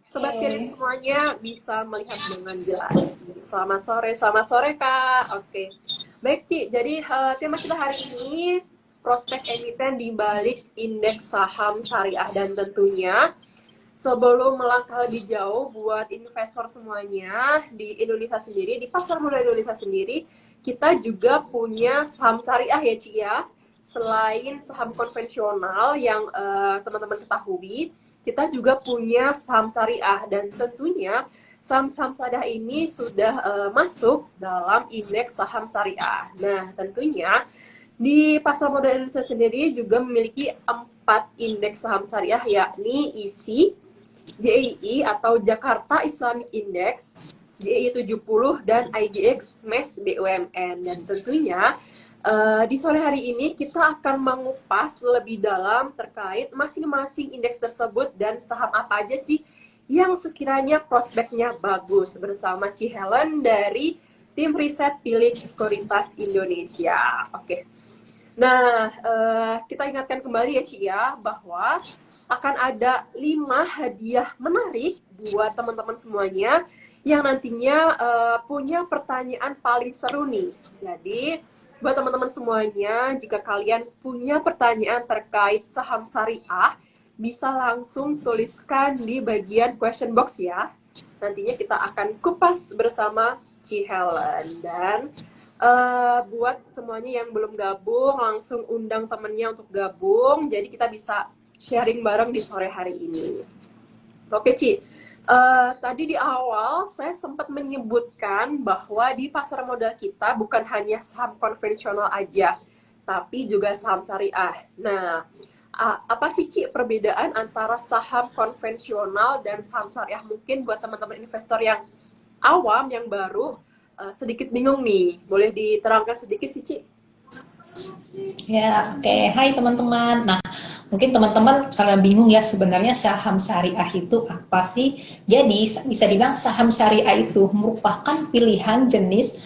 Sobat Philip Oke. semuanya bisa melihat dengan jelas. Selamat sore Kak. Oke. Baik Ci, jadi tema kita hari ini prospek emiten di balik indeks saham syariah dan tentunya sebelum melangkah lebih jauh buat investor semuanya di Indonesia sendiri, di pasar modal Indonesia sendiri, kita juga punya saham syariah ya Ci ya. Selain saham konvensional yang teman-teman ketahui, kita juga punya saham syariah dan tentunya saham-saham syariah ini sudah masuk dalam indeks saham syariah. Nah, tentunya di pasar modal Indonesia sendiri juga memiliki 4 indeks saham syariah yakni ISI, JII atau Jakarta Islamic Index, JII 70 dan IDX MES BUMN. Dan tentunya di sore hari ini kita akan mengupas lebih dalam terkait masing-masing indeks tersebut dan saham apa aja sih yang sekiranya prospeknya bagus bersama Ci Helen dari tim riset Philips Sekuritas Indonesia. Oke. Nah, kita ingatkan kembali ya Ci ya bahwa akan ada 5 hadiah menarik buat teman-teman semuanya yang nantinya punya pertanyaan paling seru nih. Jadi, buat teman-teman semuanya, jika kalian punya pertanyaan terkait saham syariah, bisa langsung tuliskan di bagian question box ya. Nantinya kita akan kupas bersama Ci Helen. Dan buat semuanya yang belum gabung, langsung undang temennya untuk gabung. Jadi kita bisa sharing bareng di sore hari ini. Oke Ci, tadi di awal saya sempat menyebutkan bahwa di pasar modal kita bukan hanya saham konvensional aja, tapi juga saham syariah. Nah, apa sih Ci perbedaan antara saham konvensional dan saham syariah? Mungkin buat teman-teman investor yang awam, yang baru, sedikit bingung nih. Boleh diterangkan sedikit sih Ci? Ya, oke. Hai teman-teman. Nah, mungkin teman-teman misalnya bingung ya sebenarnya saham syariah itu apa sih? Jadi, bisa dibilang saham syariah itu merupakan pilihan jenis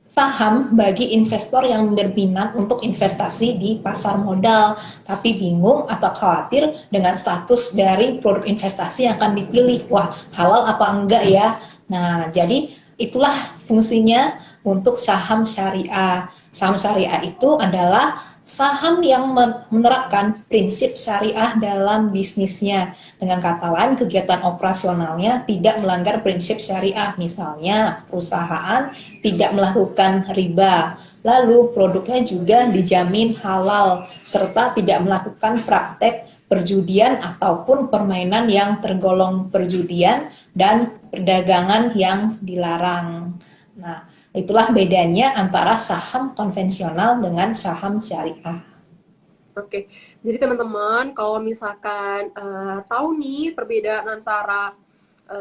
saham bagi investor yang berminat untuk investasi di pasar modal, tapi bingung atau khawatir dengan status dari produk investasi yang akan dipilih. Wah, halal apa enggak ya? Nah, jadi itulah fungsinya untuk saham syariah. Saham syariah itu adalah saham yang menerapkan prinsip syariah dalam bisnisnya. Dengan kata lain, kegiatan operasionalnya tidak melanggar prinsip syariah. Misalnya, perusahaan tidak melakukan riba. Lalu, produknya juga dijamin halal, serta tidak melakukan praktek perjudian ataupun permainan yang tergolong perjudian dan perdagangan yang dilarang. Nah, itulah bedanya antara saham konvensional dengan saham syariah. Oke, jadi teman-teman kalau misalkan tahu nih perbedaan antara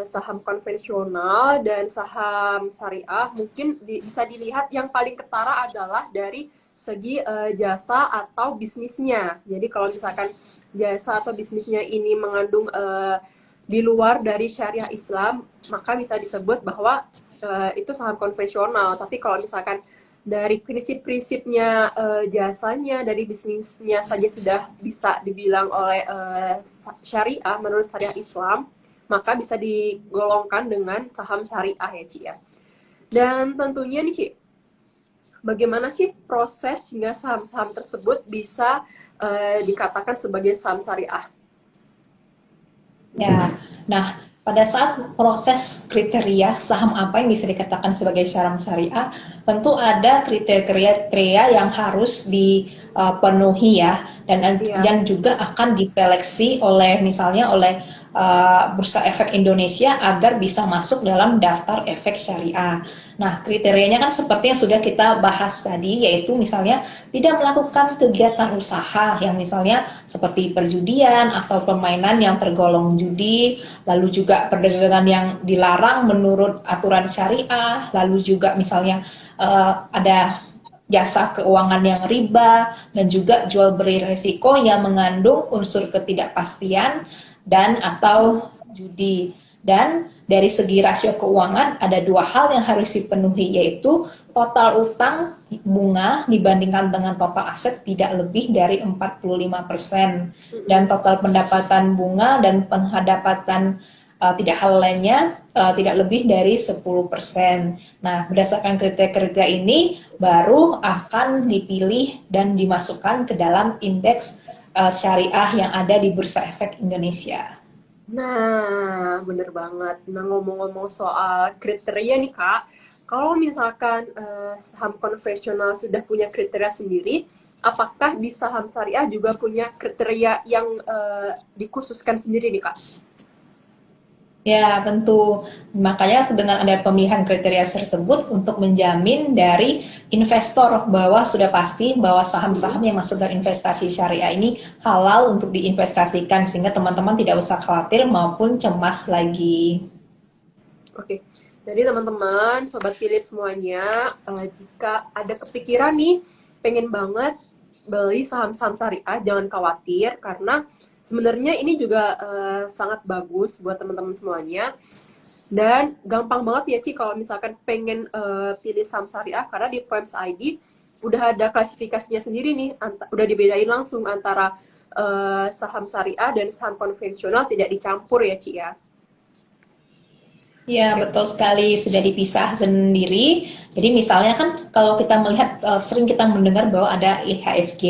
saham konvensional dan saham syariah, mungkin bisa dilihat yang paling ketara adalah dari segi jasa atau bisnisnya. Jadi kalau misalkan jasa atau bisnisnya ini mengandung di luar dari syariah Islam, maka bisa disebut bahwa itu saham konvensional. Tapi kalau misalkan dari prinsip-prinsipnya, jasanya, dari bisnisnya saja sudah bisa dibilang oleh syariah menurut syariah Islam, maka bisa digolongkan dengan saham syariah ya Ci ya. Dan tentunya nih Ci, bagaimana sih proses hingga saham-saham tersebut bisa dikatakan sebagai saham syariah? Ya, nah pada saat proses kriteria saham apa yang bisa dikatakan sebagai saham syariah, tentu ada kriteria yang harus dipenuhi ya, dan Iya. yang juga akan diseleksi oleh misalnya oleh Bursa Efek Indonesia agar bisa masuk dalam daftar efek syariah. Nah, kriterianya kan seperti yang sudah kita bahas tadi, yaitu misalnya tidak melakukan kegiatan usaha yang misalnya seperti perjudian atau permainan yang tergolong judi, lalu juga perdagangan yang dilarang menurut aturan syariah, lalu juga misalnya ada jasa keuangan yang riba, dan juga jual beli risiko yang mengandung unsur ketidakpastian dan atau judi. Dan dari segi rasio keuangan ada dua hal yang harus dipenuhi, yaitu total utang bunga dibandingkan dengan total aset tidak lebih dari 45%, dan total pendapatan bunga dan pendapatan tidak hal lainnya tidak lebih dari 10%. Nah, berdasarkan kriteria-kriteria ini baru akan dipilih dan dimasukkan ke dalam indeks syariah yang ada di Bursa Efek Indonesia. Nah, bener banget. Nah, ngomong-ngomong soal kriteria nih, Kak. Kalau misalkan saham konvensional sudah punya kriteria sendiri, apakah di saham syariah juga punya kriteria yang dikhususkan sendiri nih, Kak? Ya, tentu. Makanya dengan ada pemilihan kriteria tersebut untuk menjamin dari investor bahwa sudah pasti bahwa saham-saham yang masuk dalam investasi syariah ini halal untuk diinvestasikan sehingga teman-teman tidak usah khawatir maupun cemas lagi. Oke, jadi teman-teman, Sobat Philip semuanya, jika ada kepikiran nih, pengen banget beli saham-saham syariah, jangan khawatir, karena sebenarnya ini juga sangat bagus buat teman-teman semuanya. Dan gampang banget ya Ci, kalau misalkan pengen pilih saham syariah, karena di Poems ID udah ada klasifikasinya sendiri nih, udah dibedain langsung antara saham syariah dan saham konvensional, tidak dicampur ya Ci ya. Ya, Oke. betul sekali, sudah dipisah sendiri. Jadi misalnya kan kalau kita melihat sering kita mendengar bahwa ada IHSG.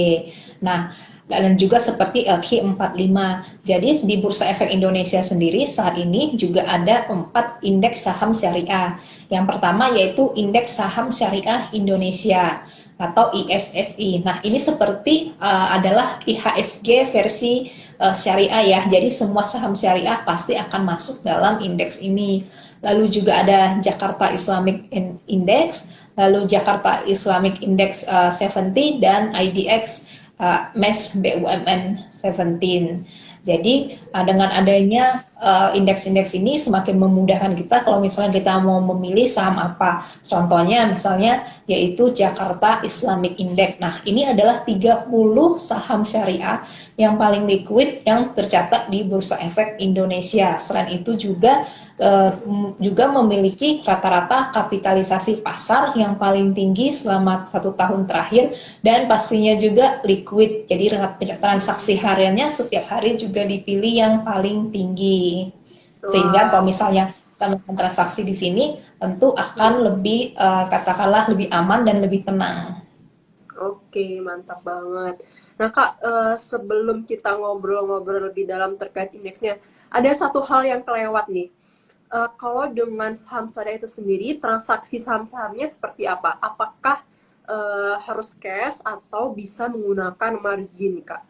Nah, dan juga seperti LQ45. Jadi di Bursa Efek Indonesia sendiri saat ini juga ada 4 indeks saham syariah. Yang pertama yaitu Indeks Saham Syariah Indonesia atau ISSI. Nah, ini seperti adalah IHSG versi syariah ya. Jadi semua saham syariah pasti akan masuk dalam indeks ini. Lalu juga ada Jakarta Islamic Index, lalu Jakarta Islamic Index 70 dan IDX MES BUMN 17. Jadi dengan adanya indeks-indeks ini semakin memudahkan kita kalau misalnya kita mau memilih saham apa. Contohnya misalnya yaitu Jakarta Islamic Index. Nah, ini adalah 30 saham syariah yang paling liquid yang tercatat di Bursa Efek Indonesia. Selain itu juga memiliki rata-rata kapitalisasi pasar yang paling tinggi selama 1 tahun terakhir dan pastinya juga liquid. Jadi transaksi hariannya setiap hari juga dipilih yang paling tinggi. Sehingga kalau Wow. misalnya kita melakukan transaksi di sini tentu akan lebih katakanlah lebih aman dan lebih tenang. Oke, mantap banget. Nah, Kak, sebelum kita ngobrol-ngobrol lebih dalam terkait indeksnya, ada satu hal yang kelewat nih. Kalau dengan saham syariah itu sendiri, transaksi saham-sahamnya seperti apa? Apakah harus cash atau bisa menggunakan margin, Kak?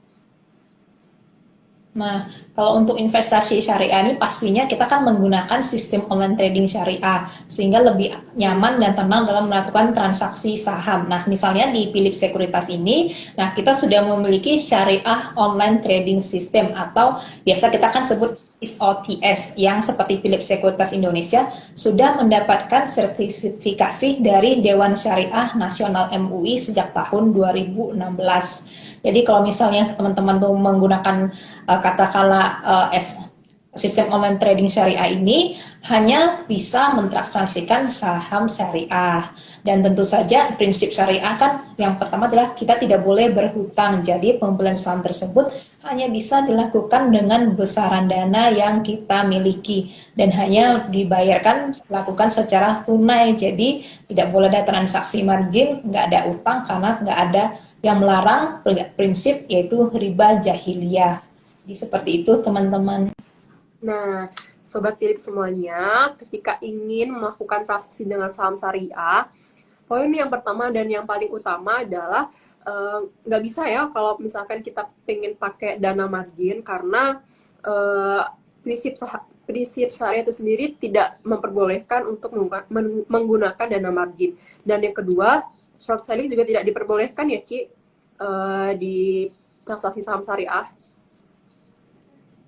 Nah, kalau untuk investasi syariah ini pastinya kita kan menggunakan sistem online trading syariah sehingga lebih nyaman dan tenang dalam melakukan transaksi saham. Nah, misalnya di Philip Sekuritas ini, nah kita sudah memiliki syariah online trading system atau biasa kita kan sebut SOTS yang seperti Philip Sekuritas Indonesia sudah mendapatkan sertifikasi dari Dewan Syariah Nasional MUI sejak tahun 2016. Jadi kalau misalnya teman-teman tuh menggunakan katakanlah sistem online trading syariah ini hanya bisa mentransaksikan saham syariah. Dan tentu saja prinsip syariah kan yang pertama adalah kita tidak boleh berhutang. Jadi pembelian saham tersebut hanya bisa dilakukan dengan besaran dana yang kita miliki dan hanya dibayarkan lakukan secara tunai. Jadi tidak boleh ada transaksi margin, nggak ada utang karena nggak ada yang melarang prinsip yaitu riba jahiliyah. Jadi seperti itu teman-teman. Nah, Sobat Philip semuanya, ketika ingin melakukan transaksi dengan saham syariah, poin yang pertama dan yang paling utama adalah nggak bisa ya kalau misalkan kita pengen pakai dana margin karena eh, prinsip syariah itu sendiri tidak memperbolehkan untuk menggunakan dana margin. Dan yang kedua, short selling juga tidak diperbolehkan ya Ci di transaksi saham syariah.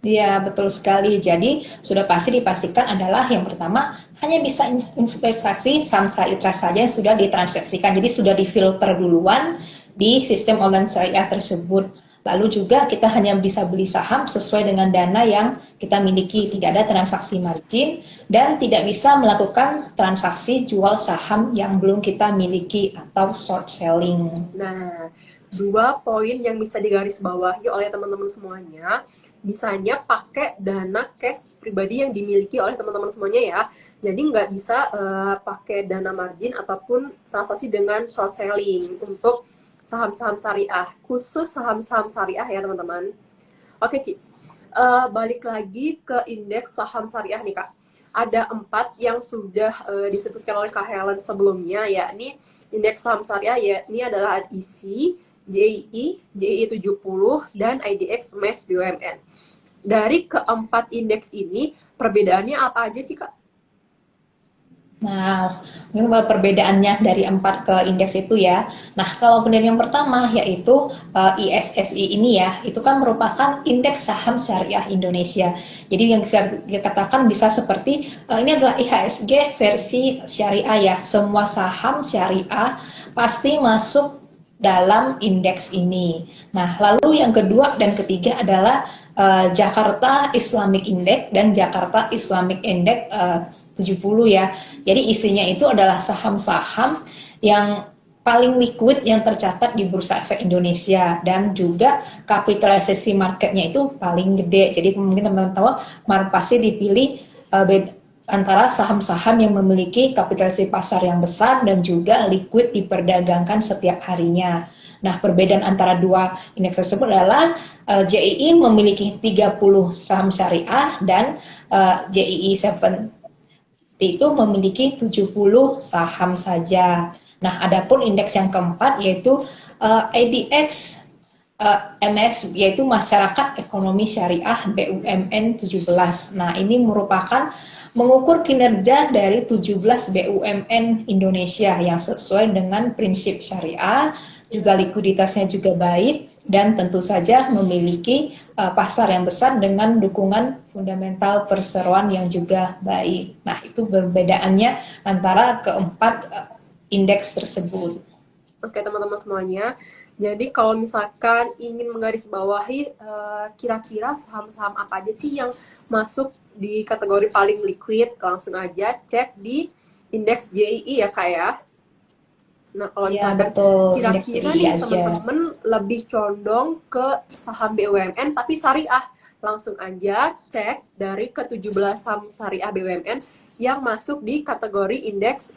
Ya, betul sekali. Jadi, sudah pasti dipastikan adalah yang pertama, hanya bisa investasi saham syariah saja yang sudah ditransaksikan. Jadi, sudah difilter duluan di sistem online syariah tersebut. Lalu juga kita hanya bisa beli saham sesuai dengan dana yang kita miliki. Tidak ada transaksi margin dan tidak bisa melakukan transaksi jual saham yang belum kita miliki atau short selling. Nah, dua poin yang bisa digarisbawahi oleh teman-teman semuanya. bisanya pakai dana cash pribadi yang dimiliki oleh teman-teman semuanya ya. Jadi nggak bisa pakai dana margin ataupun transaksi dengan short selling untuk saham-saham syariah, khusus saham-saham syariah ya teman-teman. Oke Ci, balik lagi ke indeks saham syariah nih Kak. Ada 4 yang sudah disebutkan oleh Kak Helen sebelumnya, yakni indeks saham syariah, yakni adalah IC, JII, JII 70, dan IDX MAS BUMN. Dari keempat indeks ini, perbedaannya apa aja sih Kak? Nah, mungkin perbedaannya dari 4 ke indeks itu ya. Nah, kalau kemudian yang pertama yaitu ISSI ini ya, itu kan merupakan indeks saham syariah Indonesia. Jadi yang bisa dikatakan bisa seperti ini adalah IHSG versi syariah ya. Semua saham syariah pasti masuk dalam indeks ini. Nah, lalu yang kedua dan ketiga adalah Jakarta Islamic Index dan Jakarta Islamic Index 70 ya. Jadi isinya itu adalah saham-saham yang paling liquid yang tercatat di Bursa Efek Indonesia dan juga kapitalisasi marketnya itu paling gede. Jadi mungkin teman-teman tahu pasti dipilih antara saham-saham yang memiliki kapitalisasi pasar yang besar dan juga liquid diperdagangkan setiap harinya. Nah, perbedaan antara dua indeks tersebut adalah JII memiliki 30 saham syariah dan JII 70 itu memiliki 70 saham saja. Nah, adapun indeks yang keempat yaitu IDX MS yaitu Masyarakat Ekonomi Syariah BUMN 17. Nah, ini merupakan mengukur kinerja dari 17 BUMN Indonesia yang sesuai dengan prinsip syariah, juga likuiditasnya juga baik, dan tentu saja memiliki pasar yang besar dengan dukungan fundamental perseroan yang juga baik. Nah, itu perbedaannya antara keempat indeks tersebut. Oke teman-teman semuanya, jadi kalau misalkan ingin menggarisbawahi kira-kira saham-saham apa aja sih yang masuk di kategori paling liquid, langsung aja cek di indeks JII ya Kak ya. Nah kalau Ya, misalkan betul. Indeks kira-kira DI nih aja. teman-teman lebih condong ke saham BUMN tapi syariah, langsung aja cek dari ke-17 saham syariah BUMN yang masuk di kategori indeks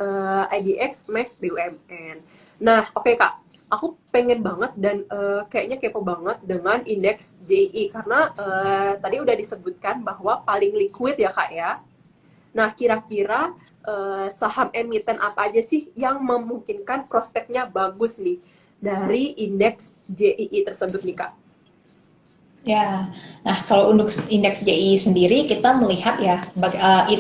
IDX MAX BUMN. Nah, oke Kak, aku pengen banget dan kayaknya kepo banget dengan indeks JI karena tadi udah disebutkan bahwa paling liquid ya Kak ya. Nah, kira-kira saham emiten apa aja sih yang memungkinkan prospeknya bagus nih dari indeks JII tersebut nih Kak? Ya, nah kalau untuk indeks JI sendiri kita melihat ya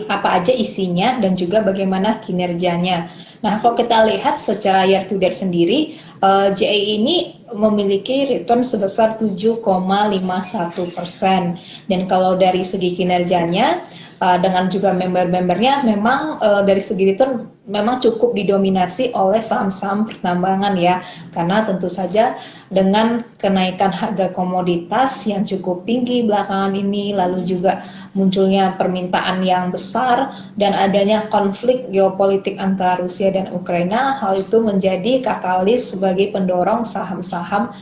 apa aja isinya dan juga bagaimana kinerjanya. Nah kalau kita lihat secara year to date sendiri, JI ini memiliki return sebesar 7,51%. Dan kalau dari segi kinerjanya dengan juga member-membernya memang dari segi return memang cukup didominasi oleh saham-saham pertambangan ya, karena tentu saja dengan kenaikan harga komoditas yang cukup tinggi belakangan ini, lalu juga munculnya permintaan yang besar dan adanya konflik geopolitik antara Rusia dan Ukraina, hal itu menjadi katalis sebagai pendorong saham-saham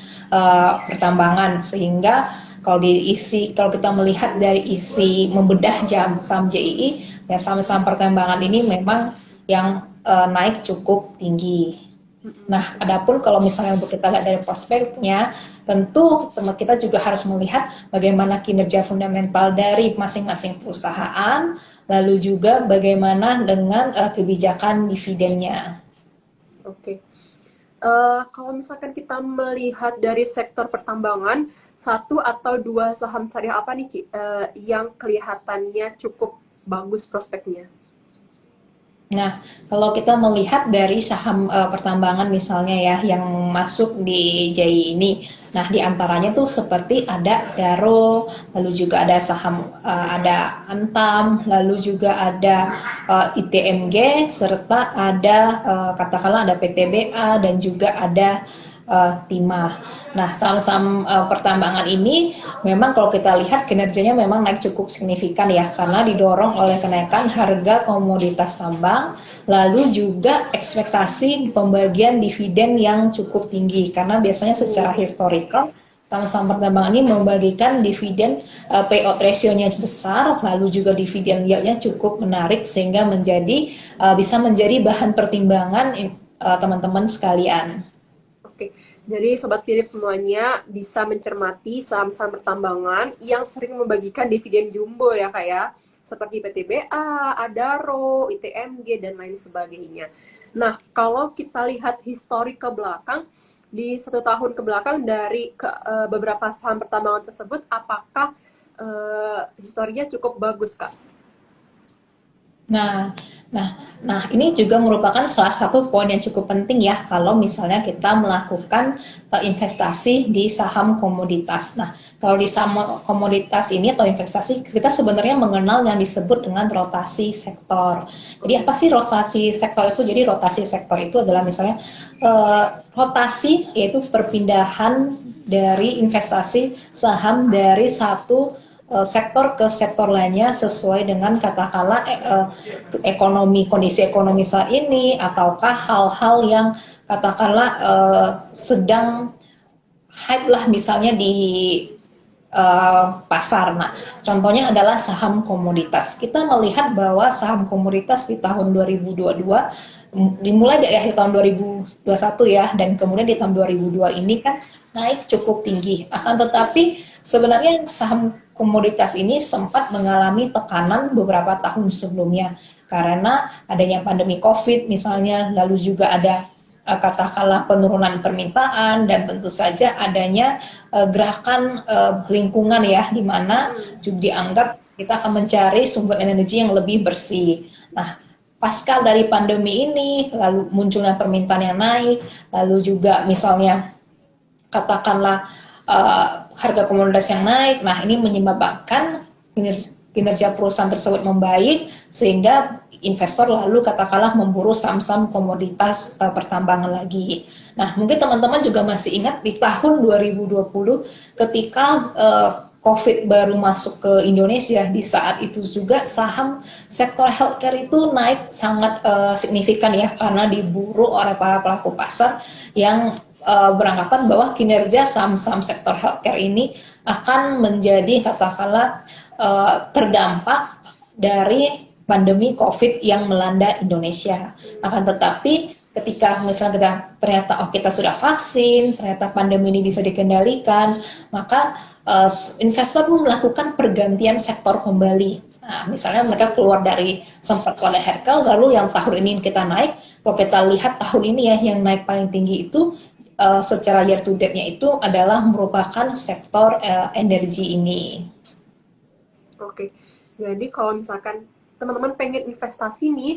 pertambangan. Sehingga kalau kita melihat dari isi membedah saham JII, ya saham-saham pertambangan ini memang yang naik cukup tinggi. Nah, adapun kalau misalnya untuk kita lihat dari prospeknya, tentu kita juga harus melihat bagaimana kinerja fundamental dari masing-masing perusahaan, lalu juga bagaimana dengan kebijakan dividennya. Oke. Kalau misalkan kita melihat dari sektor pertambangan, satu atau dua saham syariah apa nih Ci, yang kelihatannya cukup bagus prospeknya? Nah, kalau kita melihat dari saham pertambangan misalnya ya yang masuk di JI ini, nah di antaranya tuh seperti ada Daro, lalu juga ada saham ada Antam, lalu juga ada ITMG, serta ada katakanlah ada PTBA dan juga ada timah. Nah, saham-saham pertambangan ini memang kalau kita lihat kinerjanya memang naik cukup signifikan ya, karena didorong oleh kenaikan harga komoditas tambang, lalu juga ekspektasi pembagian dividen yang cukup tinggi, karena biasanya secara historical saham-saham pertambangan ini membagikan dividen payout ratio-nya besar, lalu juga dividen yield-nya cukup menarik sehingga bisa menjadi bahan pertimbangan teman-teman sekalian. Oke, jadi Sobat Philip semuanya bisa mencermati saham-saham pertambangan yang sering membagikan dividen jumbo ya Kak ya, seperti PTBA, Adaro, ITMG, dan lain sebagainya. Nah, kalau kita lihat historik ke belakang, di 1 tahun ke belakang dari beberapa saham pertambangan tersebut, apakah historinya cukup bagus Kak? Nah, ini juga merupakan salah satu poin yang cukup penting ya kalau misalnya kita melakukan investasi di saham komoditas. Nah, kalau di saham komoditas ini atau investasi, kita sebenarnya mengenal yang disebut dengan rotasi sektor. Jadi apa sih rotasi sektor itu? Jadi rotasi sektor itu adalah misalnya rotasi, yaitu perpindahan dari investasi saham dari satu sektor ke sektor lainnya sesuai dengan katakanlah kondisi ekonomi saat ini, ataukah hal-hal yang katakanlah sedang hype lah misalnya di pasar. Nah, contohnya adalah saham komoditas. Kita melihat bahwa saham komoditas di tahun 2022 dimulai dari akhir tahun 2021 ya, dan kemudian di tahun 2002 ini kan naik cukup tinggi. Akan tetapi sebenarnya saham komoditas ini sempat mengalami tekanan beberapa tahun sebelumnya karena adanya pandemi COVID misalnya, lalu juga ada katakanlah penurunan permintaan, dan tentu saja adanya gerakan lingkungan ya, di mana juga dianggap kita akan mencari sumber energi yang lebih bersih. Nah, pasca dari pandemi ini, lalu munculnya permintaan yang naik, lalu juga misalnya katakanlah harga komoditas yang naik. Nah, ini menyebabkan kinerja perusahaan tersebut membaik sehingga investor lalu katakanlah memburu saham-saham komoditas pertambangan lagi. Nah, mungkin teman-teman juga masih ingat di tahun 2020 ketika COVID baru masuk ke Indonesia, di saat itu juga saham sektor healthcare itu naik sangat signifikan ya, karena diburu oleh para pelaku pasar yang beranggapan bahwa kinerja saham-saham sektor healthcare ini akan menjadi katakanlah terdampak dari pandemi COVID yang melanda Indonesia. Akan tetapi ketika misalnya ternyata kita sudah vaksin, ternyata pandemi ini bisa dikendalikan, maka investor pun melakukan pergantian sektor kembali. Nah, misalnya mereka keluar dari sempat oleh Herkel, lalu yang tahun ini kita naik. Kalau kita lihat tahun ini ya, yang naik paling tinggi itu secara year to date-nya itu adalah merupakan sektor energi ini. Oke, jadi kalau misalkan teman-teman pengen investasi nih,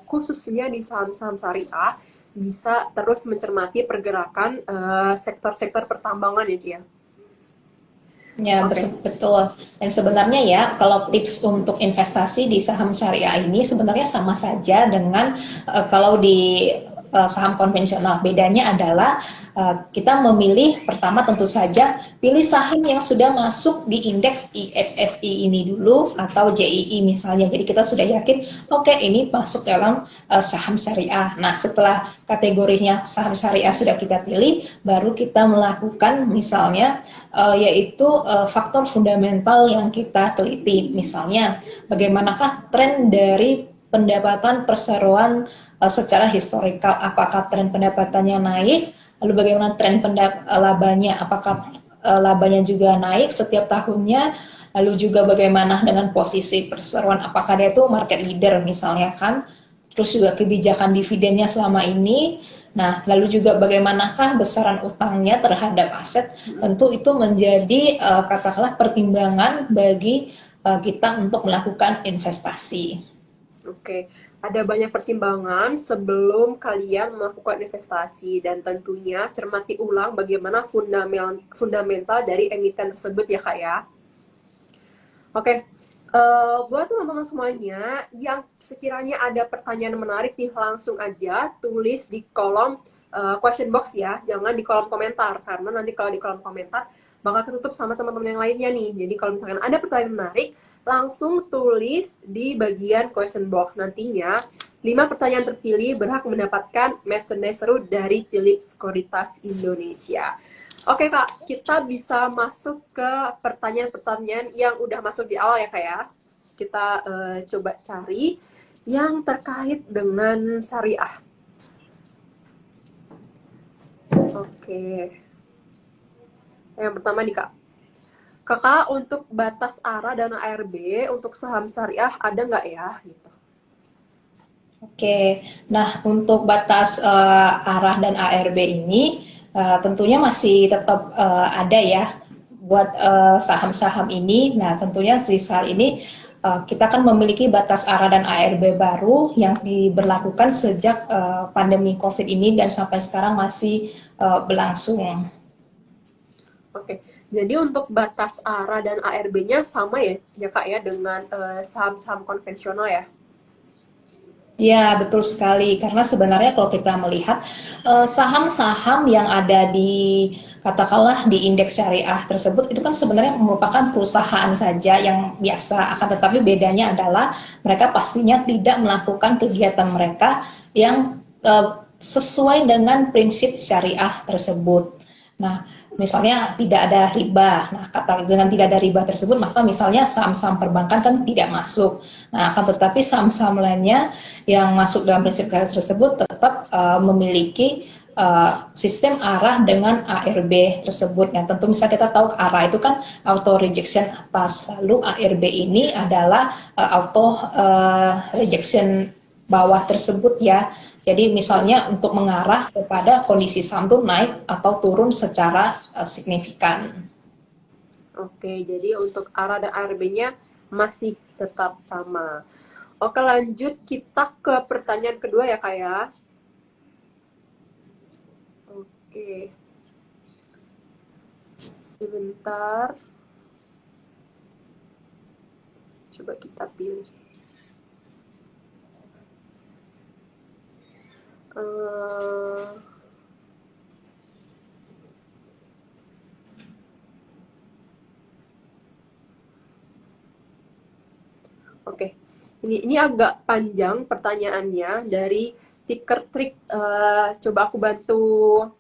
khususnya di saham-saham syariah, bisa terus mencermati pergerakan sektor-sektor pertambangan ya, Ci ya? Ya, betul. Dan sebenarnya ya, kalau tips untuk investasi di saham syariah ini sebenarnya sama saja dengan kalau di saham konvensional. Bedanya adalah kita memilih, pertama tentu saja pilih saham yang sudah masuk di indeks ISSI ini dulu atau JII misalnya. Jadi kita sudah yakin, oke, ini masuk dalam saham syariah. Nah, setelah kategorinya saham syariah sudah kita pilih, baru kita melakukan misalnya yaitu faktor fundamental yang kita teliti. Misalnya, bagaimanakah tren dari pendapatan perseroan secara historikal, apakah tren pendapatannya naik, lalu bagaimana tren labanya, apakah labanya juga naik setiap tahunnya, lalu juga bagaimana dengan posisi perseroan, apakah dia itu market leader misalnya kan, terus juga kebijakan dividennya selama ini. Nah, lalu juga bagaimanakah besaran utangnya terhadap aset, tentu itu menjadi katakanlah pertimbangan bagi kita untuk melakukan investasi. Oke, ada banyak pertimbangan sebelum kalian melakukan investasi, dan tentunya cermati ulang bagaimana fundamental dari emiten tersebut ya Kak ya. Oke, buat teman-teman semuanya yang sekiranya ada pertanyaan menarik nih, langsung aja tulis di kolom question box ya, jangan di kolom komentar, karena nanti kalau di kolom komentar bakal ketutup sama teman-teman yang lainnya nih. Jadi kalau misalkan ada pertanyaan menarik, langsung tulis di bagian question box. Nantinya 5 pertanyaan terpilih berhak mendapatkan merchandise seru dari Philip Sekuritas Indonesia. Oke Kak, kita bisa masuk ke pertanyaan-pertanyaan yang udah masuk di awal ya Kak ya. Kita coba cari yang terkait dengan syariah. Oke, yang pertama nih Kak. Kakak, untuk batas ARA dan ARB untuk saham syariah ada nggak ya? Gitu. Oke, nah untuk batas arah dan ARB ini tentunya masih tetap ada ya buat saham-saham ini. Nah tentunya di saat ini kita kan memiliki batas arah dan ARB baru yang diberlakukan sejak pandemi COVID ini dan sampai sekarang masih berlangsung. Oke, jadi untuk batas ARA dan ARB-nya sama ya Kak ya dengan saham-saham konvensional ya? Ya, betul sekali. Karena sebenarnya kalau kita melihat saham-saham yang ada di katakanlah di indeks syariah tersebut itu kan sebenarnya merupakan perusahaan saja yang biasa. Akan tetapi bedanya adalah mereka pastinya tidak melakukan kegiatan mereka yang sesuai dengan prinsip syariah tersebut. Nah, misalnya tidak ada riba. Nah, kata dengan tidak ada riba tersebut, maka misalnya saham-saham perbankan kan tidak masuk. Nah, akan tetapi saham-saham lainnya yang masuk dalam prinsip garis tersebut tetap memiliki sistem arah dengan ARB tersebut. Yang tentu misalnya kita tahu arah itu kan auto rejection atas, lalu ARB ini adalah auto rejection bawah tersebut ya. Jadi misalnya untuk mengarah kepada kondisi saham itu naik atau turun secara signifikan. Oke, jadi untuk ARA dan ARB-nya masih tetap sama. Oke, lanjut kita ke pertanyaan kedua ya Kak ya. Oke, sebentar. Coba kita pilih. Uh, Oke, ini agak panjang pertanyaannya dari Ticker Trick. Coba aku bantu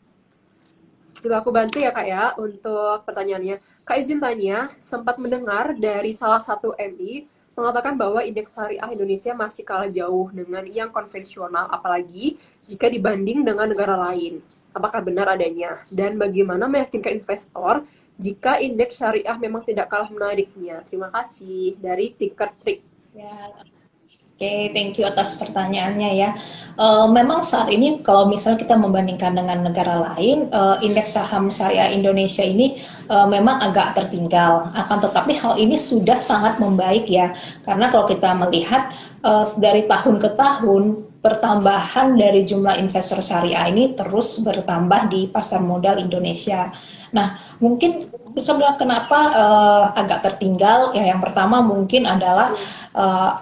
ya Kak ya untuk pertanyaannya. Kak izin tanya, sempat mendengar dari salah satu MI mengatakan bahwa indeks syariah Indonesia masih kalah jauh dengan yang konvensional, apalagi jika dibanding dengan negara lain. Apakah benar adanya? Dan bagaimana meyakinkan investor jika indeks syariah memang tidak kalah menariknya? Terima kasih dari Ticker Trick. Ya, oke, thank you atas pertanyaannya ya. Memang saat ini kalau misalnya kita membandingkan dengan negara lain, indeks saham syariah Indonesia ini memang agak tertinggal. Akan tetapi hal ini sudah sangat membaik ya, karena kalau kita melihat dari tahun ke tahun, pertambahan dari jumlah investor syariah ini terus bertambah di pasar modal Indonesia. Nah, mungkin sebenarnya kenapa agak tertinggal? Ya, yang pertama mungkin adalah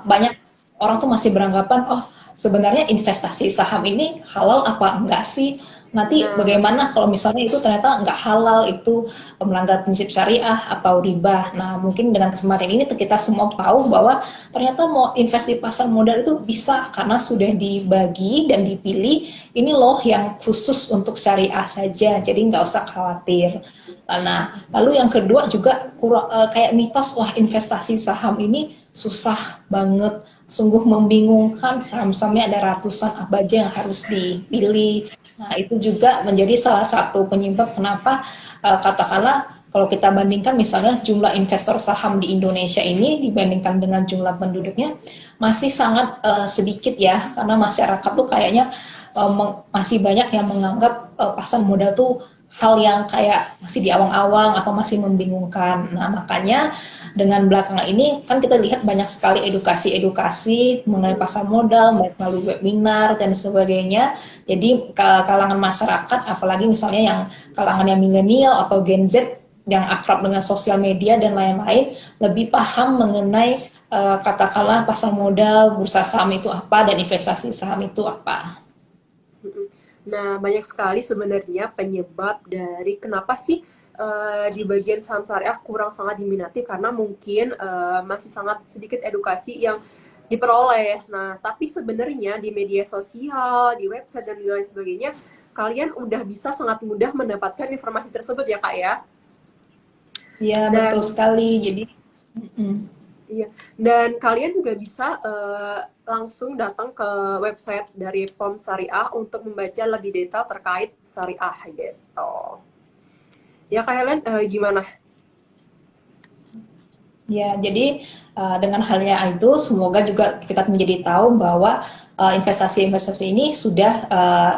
banyak orang tuh masih beranggapan, oh sebenarnya investasi saham ini halal apa enggak sih? Nanti Nah, bagaimana kalau misalnya itu ternyata enggak halal, itu melanggar prinsip syariah atau riba. Nah mungkin dengan kesempatan ini kita semua tahu bahwa ternyata mau invest di pasar modal itu bisa karena sudah dibagi dan dipilih ini loh yang khusus untuk syariah saja, jadi nggak usah khawatir. Nah lalu yang kedua juga kayak mitos, wah investasi saham ini susah banget, sungguh membingungkan, saham-sahamnya ada ratusan apa aja yang harus dipilih. Nah, itu juga menjadi salah satu penyebab kenapa katakanlah kalau kita bandingkan misalnya jumlah investor saham di Indonesia ini dibandingkan dengan jumlah penduduknya masih sangat sedikit ya, karena masyarakat tuh kayaknya masih banyak yang menganggap pasar modal tuh hal yang kayak masih di awang-awang atau masih membingungkan. Nah, makanya dengan belakangan ini kan kita lihat banyak sekali edukasi-edukasi mengenai pasar modal, baik melalui webinar dan sebagainya. Jadi kalangan masyarakat, apalagi misalnya yang kalangan yang milenial atau Gen Z yang akrab dengan sosial media dan lain-lain, lebih paham mengenai katakanlah pasar modal, bursa saham itu apa, dan investasi saham itu apa. Nah, banyak sekali sebenarnya penyebab dari kenapa sih di bagian saham syariah kurang sangat diminati karena mungkin masih sangat sedikit edukasi yang diperoleh. Nah, tapi sebenarnya di media sosial, di website dan lain sebagainya kalian udah bisa sangat mudah mendapatkan informasi tersebut ya Kak ya. Iya, betul Dan sekali. Jadi, mm, iya, dan kalian juga bisa langsung datang ke website dari POM Syariah untuk membaca lebih detail terkait syariah gitu. Ya Kak Helen, gimana? ya, jadi dengan halnya itu, semoga juga kita menjadi tahu bahwa investasi-investasi ini sudah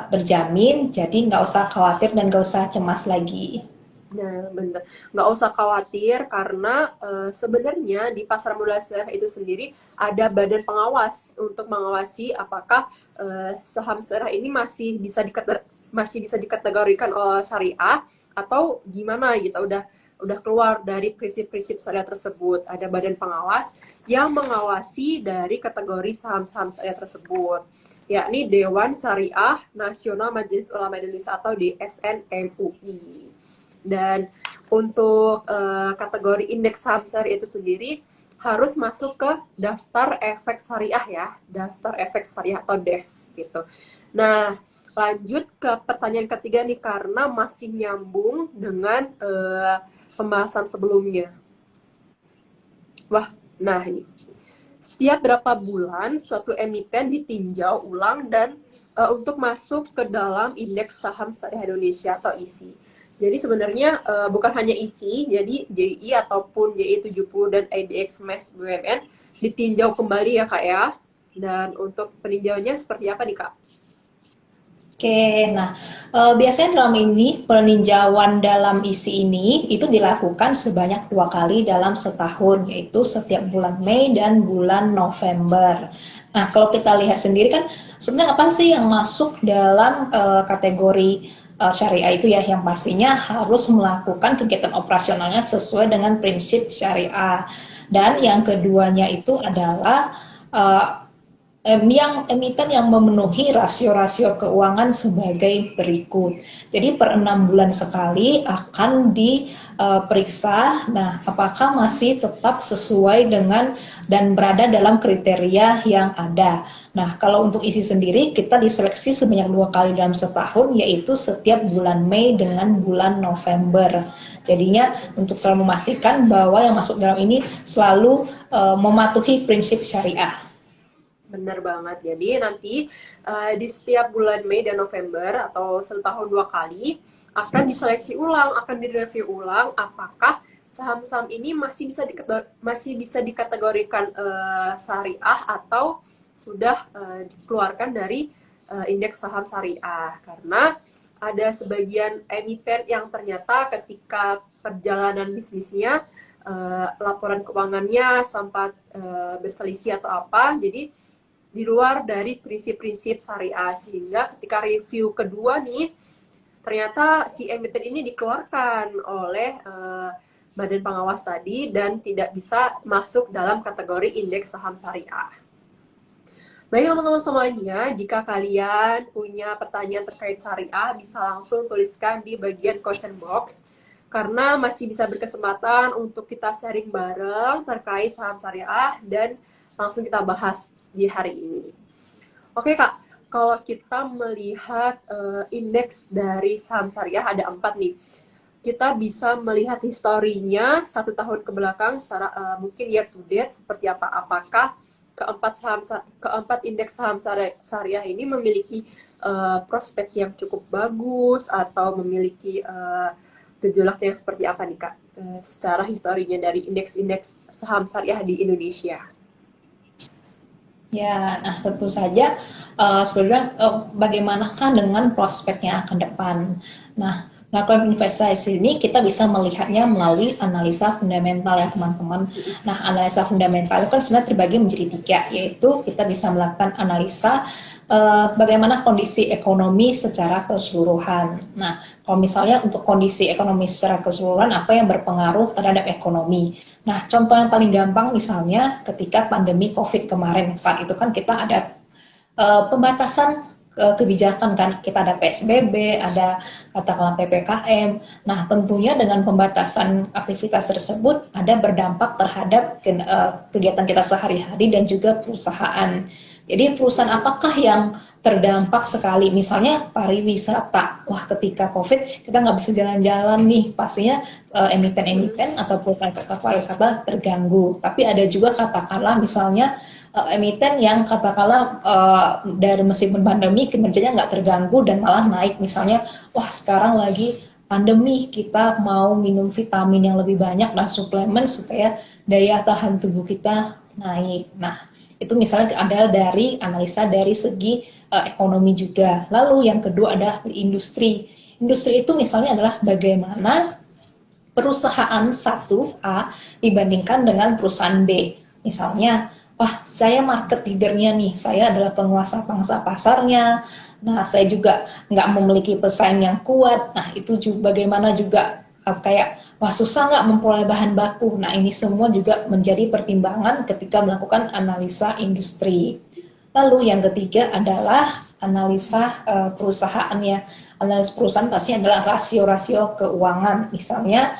terjamin, jadi nggak usah khawatir dan nggak usah cemas lagi. Nah, bener. Nggak usah khawatir karena sebenarnya di pasar modal syariah itu sendiri ada badan pengawas untuk mengawasi apakah saham syariah ini masih bisa dikategorikan syariah atau gimana gitu. Udah keluar dari prinsip-prinsip syariah tersebut. Ada badan pengawas yang mengawasi dari kategori saham-saham syariah tersebut, yakni Dewan Syariah Nasional Majelis Ulama Indonesia atau DSN MUI. Dan untuk kategori indeks saham syariah itu sendiri harus masuk ke daftar efek syariah ya, daftar efek syariah atau DES gitu. Nah, lanjut ke pertanyaan ketiga nih karena masih nyambung dengan pembahasan sebelumnya. Wah, nah ini. Setiap berapa bulan suatu emiten ditinjau ulang dan untuk masuk ke dalam indeks saham syariah Indonesia atau ISI. Jadi sebenarnya bukan hanya ISI, jadi JI ataupun JI 70 dan IDX MAS BUMN ditinjau kembali ya Kak ya. Dan untuk peninjauannya seperti apa nih Kak? Oke, nah biasanya dalam ini peninjauan dalam isi ini itu dilakukan sebanyak 2 kali dalam setahun, yaitu setiap bulan Mei dan bulan November. Nah, kalau kita lihat sendiri kan sebenarnya apa sih yang masuk dalam kategori syariah itu ya, yang pastinya harus melakukan kegiatan operasionalnya sesuai dengan prinsip syariah. Dan yang keduanya itu adalah uh, yang emiten yang memenuhi rasio-rasio keuangan sebagai berikut. Jadi per 6 bulan sekali akan diperiksa, nah apakah masih tetap sesuai dengan dan berada dalam kriteria yang ada. Nah kalau untuk isi sendiri kita diseleksi sebanyak 2 kali dalam setahun, yaitu setiap bulan Mei dengan bulan November. Jadinya untuk selalu memastikan bahwa yang masuk dalam ini selalu mematuhi prinsip syariah. Benar banget. Jadi nanti di setiap bulan Mei dan November atau setahun 2 kali akan diseleksi ulang, akan direview ulang apakah saham-saham ini masih bisa dikategorikan syariah atau sudah dikeluarkan dari indeks saham syariah. Karena ada sebagian emiten yang ternyata ketika perjalanan bisnisnya laporan keuangannya sempat berselisih atau apa, jadi di luar dari prinsip-prinsip syariah, sehingga ketika review kedua nih ternyata si emiten ini dikeluarkan oleh badan pengawas tadi dan tidak bisa masuk dalam kategori indeks saham syariah. Baik teman-teman semuanya, jika kalian punya pertanyaan terkait syariah bisa langsung tuliskan di bagian question box karena masih bisa berkesempatan untuk kita sharing bareng terkait saham syariah dan langsung kita bahas di hari ini. Oke Kak, kalau kita melihat indeks dari saham syariah ada 4 nih. Kita bisa melihat historinya 1 tahun ke belakang secara mungkin year to date seperti apa. Apakah keempat indeks saham syariah ini memiliki prospek yang cukup bagus atau memiliki gejolak yang seperti apa nih Kak? Secara historinya dari indeks-indeks saham syariah di Indonesia. Ya, nah tentu saja sebenarnya bagaimanakah dengan prospeknya akan depan. Nah, melakukan investasi ini kita bisa melihatnya melalui analisa fundamental ya teman-teman. Nah, analisa fundamental itu kan sebenarnya terbagi menjadi 3, yaitu kita bisa melakukan analisa bagaimana kondisi ekonomi secara keseluruhan. Nah, kalau misalnya untuk kondisi ekonomi secara keseluruhan, apa yang berpengaruh terhadap ekonomi? Nah, contoh yang paling gampang misalnya ketika pandemi COVID kemarin, saat itu kan kita ada pembatasan kebijakan kan, kita ada PSBB, ada katakanlah PPKM. Nah, tentunya dengan pembatasan aktivitas tersebut ada berdampak terhadap kegiatan kita sehari-hari dan juga perusahaan. Jadi perusahaan apakah yang terdampak sekali? Misalnya pariwisata. Wah, ketika COVID kita nggak bisa jalan-jalan nih, pastinya emiten-emiten atau perusahaan sektor pariwisata terganggu. Tapi ada juga katakanlah misalnya emiten yang katakanlah dari meskipun pandemi kinerjanya nggak terganggu dan malah naik. Misalnya, wah sekarang lagi pandemi kita mau minum vitamin yang lebih banyak dan suplemen supaya daya tahan tubuh kita naik. Nah, itu misalnya ada dari analisa dari segi ekonomi juga. Lalu yang kedua adalah industri. Industri itu misalnya adalah bagaimana perusahaan 1A dibandingkan dengan perusahaan B. Misalnya, wah saya market leadernya nih, saya adalah penguasa pangsa pasarnya, nah saya juga nggak memiliki pesaing yang kuat, nah itu juga bagaimana juga kayak, wah susah nggak memperoleh bahan baku, nah ini semua juga menjadi pertimbangan ketika melakukan analisa industri. Lalu yang ketiga adalah analisa perusahaannya. Analisa perusahaan pasti adalah rasio-rasio keuangan. Misalnya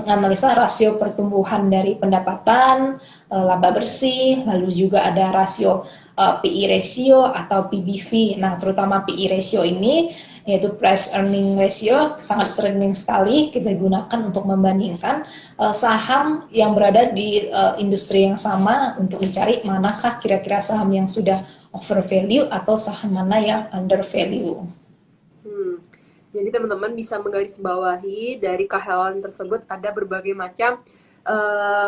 analisa rasio pertumbuhan dari pendapatan, laba bersih, lalu juga ada rasio PI ratio atau PBV. Nah, terutama PI ratio ini yaitu price earning ratio sangat sering sekali kita gunakan untuk membandingkan saham yang berada di industri yang sama untuk dicari manakah kira-kira saham yang sudah over value atau saham mana yang under value. Jadi teman-teman bisa menggarisbawahi dari kehelan tersebut ada berbagai macam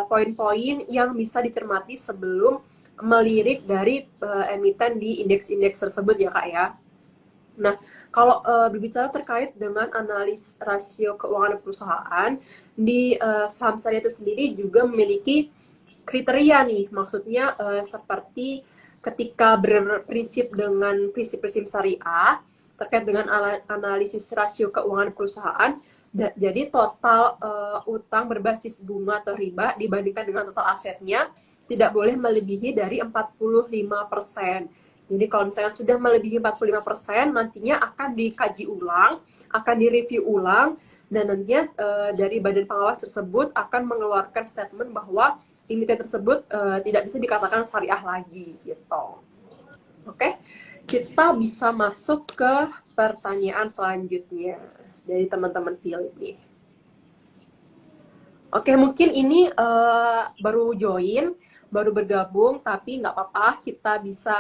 poin-poin yang bisa dicermati sebelum melirik dari emiten di indeks-indeks tersebut ya Kak ya. Nah, kalau berbicara terkait dengan analis rasio keuangan perusahaan, di saham syariah itu sendiri juga memiliki kriteria nih, maksudnya seperti ketika berprinsip dengan prinsip-prinsip syariah, terkait dengan analisis rasio keuangan perusahaan, jadi total utang berbasis bunga atau riba dibandingkan dengan total asetnya tidak boleh melebihi dari 45%. Jadi kalau misalnya sudah melebihi 45%, nantinya akan dikaji ulang, akan direview ulang, dan nantinya dari badan pengawas tersebut akan mengeluarkan statement bahwa emiten tersebut tidak bisa dikatakan syariah lagi gitu. Oke, kita bisa masuk ke pertanyaan selanjutnya dari teman-teman pilih nih. Oke, mungkin ini baru join, baru bergabung, tapi nggak apa-apa, kita bisa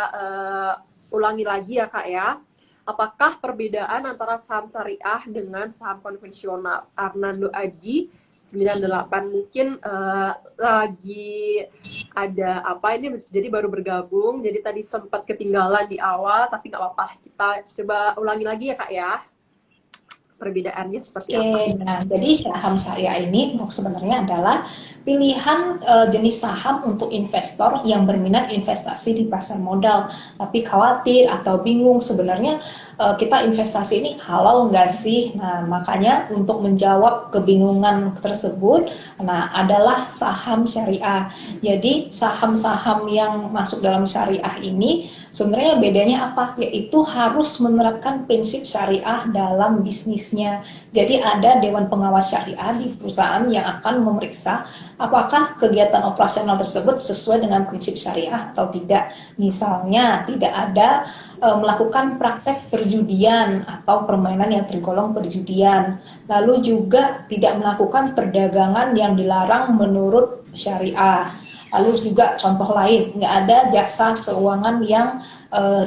ulangi lagi ya Kak ya. Apakah perbedaan antara saham syariah dengan saham konvensional? Arnando Aji 98 mungkin lagi ada apa ini, jadi baru bergabung, jadi tadi sempat ketinggalan di awal, tapi nggak apa-apa, kita coba ulangi lagi ya Kak ya, perbedaannya seperti apa. Nah jadi saham syariah ini sebenarnya adalah pilihan jenis saham untuk investor yang berminat investasi di pasar modal, tapi khawatir atau bingung sebenarnya kita investasi ini halal nggak sih? Nah makanya untuk menjawab kebingungan tersebut, nah adalah saham syariah. Jadi saham-saham yang masuk dalam syariah ini sebenarnya bedanya apa? Yaitu harus menerapkan prinsip syariah dalam bisnisnya. Jadi ada Dewan Pengawas Syariah di perusahaan yang akan memeriksa apakah kegiatan operasional tersebut sesuai dengan prinsip syariah atau tidak. Misalnya tidak ada melakukan praktek perjudian atau permainan yang tergolong perjudian. Lalu juga tidak melakukan perdagangan yang dilarang menurut syariah. Lalu juga contoh lain, nggak ada jasa keuangan yang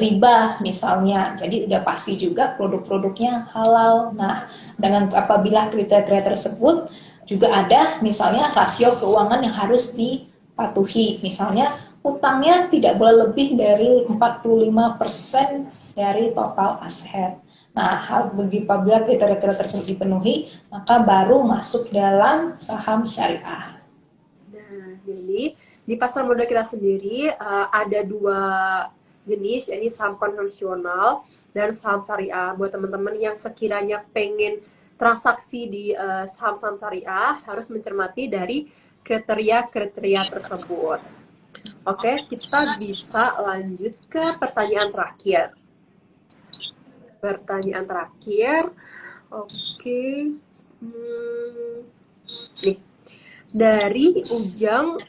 riba misalnya, jadi udah pasti juga produk-produknya halal. Nah, dengan apabila kriteria tersebut juga ada misalnya rasio keuangan yang harus dipatuhi, misalnya utangnya tidak boleh lebih dari 45% dari total aset. Nah, apabila kriteria tersebut dipenuhi, maka baru masuk dalam saham syariah. Nah, jadi di pasar modal kita sendiri ada dua jenis, yakni saham konvensional dan saham syariah. Buat teman-teman yang sekiranya pengen transaksi di saham-saham syariah, harus mencermati dari kriteria-kriteria tersebut. Oke, kita bisa lanjut ke pertanyaan terakhir. Pertanyaan terakhir, oke. Nih, dari Ujang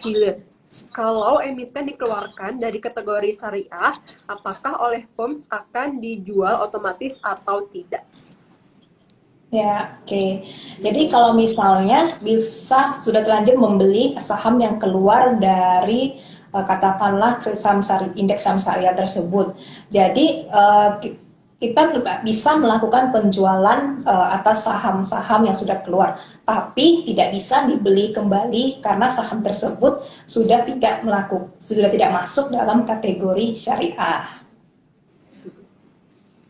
_Hilir. kalau emiten dikeluarkan dari kategori syariah, apakah oleh POMS akan dijual otomatis atau tidak? Ya, oke. Jadi kalau misalnya bisa sudah terlanjur membeli saham yang keluar dari katakanlah indeks saham syariah tersebut. Jadi kita bisa melakukan penjualan atas saham-saham yang sudah keluar, tapi tidak bisa dibeli kembali karena saham tersebut sudah tidak masuk dalam kategori syariah.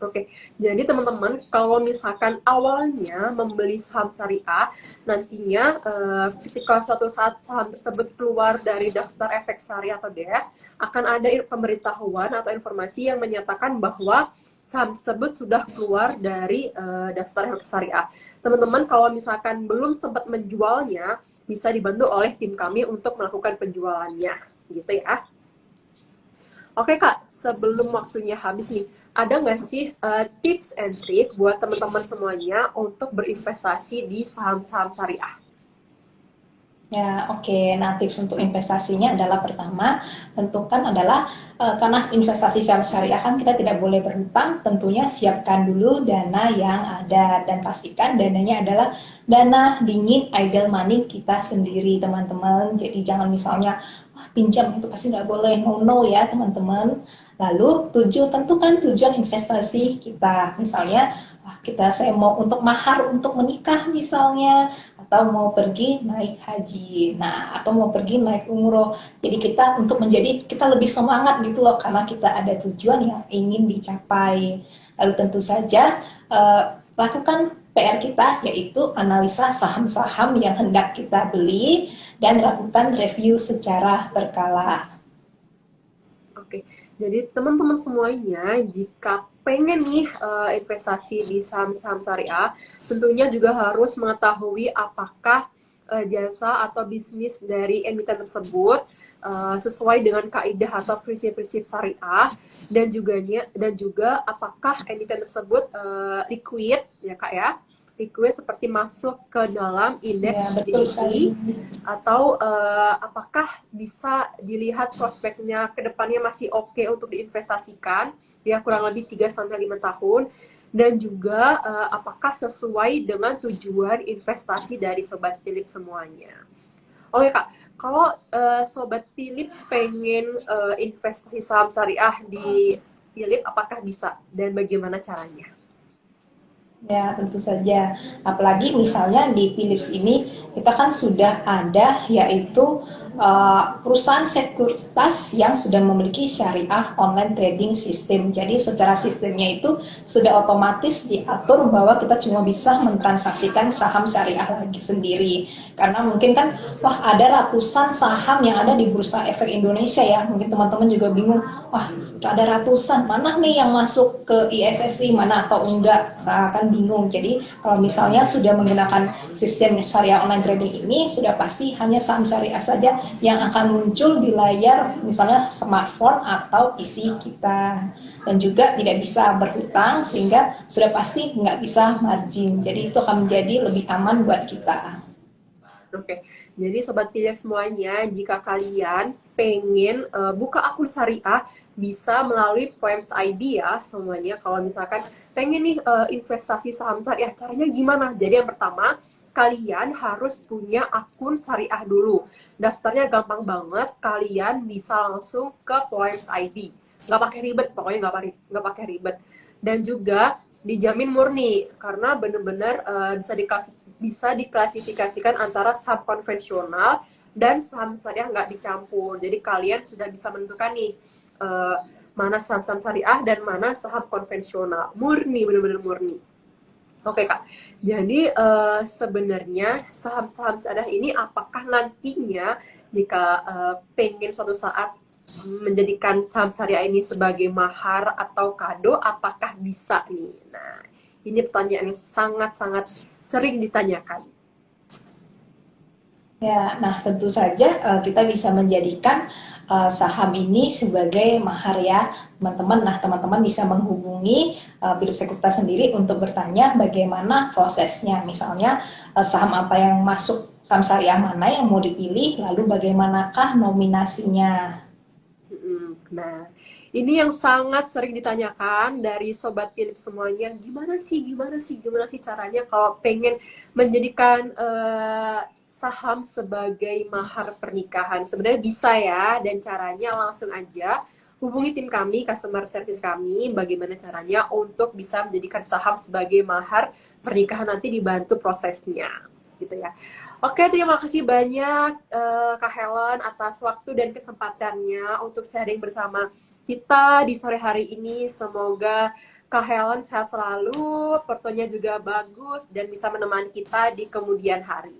Oke, jadi teman-teman, kalau misalkan awalnya membeli saham syariah, nantinya ketika suatu saat saham tersebut keluar dari daftar efek syariah atau DS, akan ada pemberitahuan atau informasi yang menyatakan bahwa saham tersebut sudah keluar dari daftar efek syariah. Teman-teman, kalau misalkan belum sempat menjualnya, bisa dibantu oleh tim kami untuk melakukan penjualannya, gitu ya. Oke Kak, sebelum waktunya habis nih, ada nggak sih tips and trick buat teman-teman semuanya untuk berinvestasi di saham-saham syariah? Ya, oke. Nah, tips untuk investasinya adalah pertama, tentukan adalah karena investasi saham syariah kan kita tidak boleh berhutang, tentunya siapkan dulu dana yang ada dan pastikan dananya adalah dana dingin idle money kita sendiri, teman-teman. Jadi jangan misalnya pinjam itu pasti nggak boleh, no ya teman-teman. Lalu tentukan tujuan investasi kita, misalnya saya mau untuk mahar untuk menikah misalnya, atau mau pergi naik haji, nah atau mau pergi naik umroh. Jadi kita lebih semangat gitu loh karena kita ada tujuan yang ingin dicapai. Lalu tentu saja lakukan PR kita, yaitu analisa saham-saham yang hendak kita beli dan lakukan review secara berkala. Oke, jadi teman-teman semuanya, jika pengen nih investasi di saham-saham syariah, tentunya juga harus mengetahui apakah jasa atau bisnis dari emiten tersebut sesuai dengan kaidah atau prinsip-prinsip syariah, dan juga apakah emiten tersebut liquid ya Kak ya, liquid seperti masuk ke dalam Ya, indeks betul sekali. JIT, atau apakah bisa dilihat prospeknya ke depannya masih oke untuk diinvestasikan ya, kurang lebih 3-5 tahun, dan juga apakah sesuai dengan tujuan investasi dari Sobat Philip semuanya. Oke Kak, kalau Sobat Philip pengen investasi saham syariah di Philip, apakah bisa dan bagaimana caranya? Ya, tentu saja. Apalagi misalnya di Philips ini, kita kan sudah ada yaitu perusahaan sekuritas yang sudah memiliki syariah online trading system. Jadi secara sistemnya itu sudah otomatis diatur bahwa kita cuma bisa mentransaksikan saham syariah lagi sendiri. Karena mungkin kan, ada ratusan saham yang ada di Bursa Efek Indonesia ya. Mungkin teman-teman juga bingung, ada ratusan, mana nih yang masuk ke ISSI, mana atau enggak, akan bingung. Jadi kalau misalnya sudah menggunakan sistem syariah online trading ini, sudah pasti hanya saham syariah saja yang akan muncul di layar misalnya smartphone atau PC kita, dan juga tidak bisa berhutang sehingga sudah pasti nggak bisa margin. Jadi itu akan menjadi lebih aman buat kita. Oke, jadi Sobat Pilihan semuanya, jika kalian pengen buka akun syariah, bisa melalui Poems ID ya semuanya. Kalau misalkan pengen nih investasi saham syariah, caranya gimana? Jadi yang pertama, kalian harus punya akun syariah dulu. Daftarnya gampang banget, kalian bisa langsung ke Poems ID. Nggak pakai ribet, pokoknya nggak pakai ribet. Dan juga dijamin murni karena benar-benar bisa diklasifikasikan antara saham konvensional dan saham syariah nggak dicampur. Jadi kalian sudah bisa menentukan nih mana saham-saham syariah dan mana saham konvensional, murni, benar-benar murni. Oke Kak, jadi sebenarnya saham-saham syariah ini apakah nantinya jika pengen suatu saat menjadikan saham syariah ini sebagai mahar atau kado, apakah bisa nih? Nah, ini pertanyaan yang sangat-sangat sering ditanyakan. Ya, nah tentu saja kita bisa menjadikan saham ini sebagai mahar ya teman-teman. Nah teman-teman bisa menghubungi Philip Sekuritas sendiri untuk bertanya bagaimana prosesnya. Misalnya saham apa yang masuk, saham syariah mana yang mau dipilih, lalu bagaimanakah nominasinya. Nah, ini yang sangat sering ditanyakan dari Sobat Philip semuanya. Gimana sih caranya kalau pengen menjadikan saham sebagai mahar pernikahan? Sebenarnya bisa ya, dan caranya langsung aja hubungi tim kami, customer service kami, bagaimana caranya untuk bisa menjadikan saham sebagai mahar pernikahan, nanti dibantu prosesnya, gitu ya. Oke, terima kasih banyak Kak Helen atas waktu dan kesempatannya untuk sharing bersama kita di sore hari ini. Semoga Kak Helen sehat selalu, portonya juga bagus, dan bisa menemani kita di kemudian hari.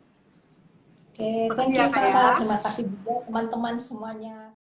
Oke, Makasih thank ya you Kak ya. Farah. Terima kasih juga teman-teman semuanya.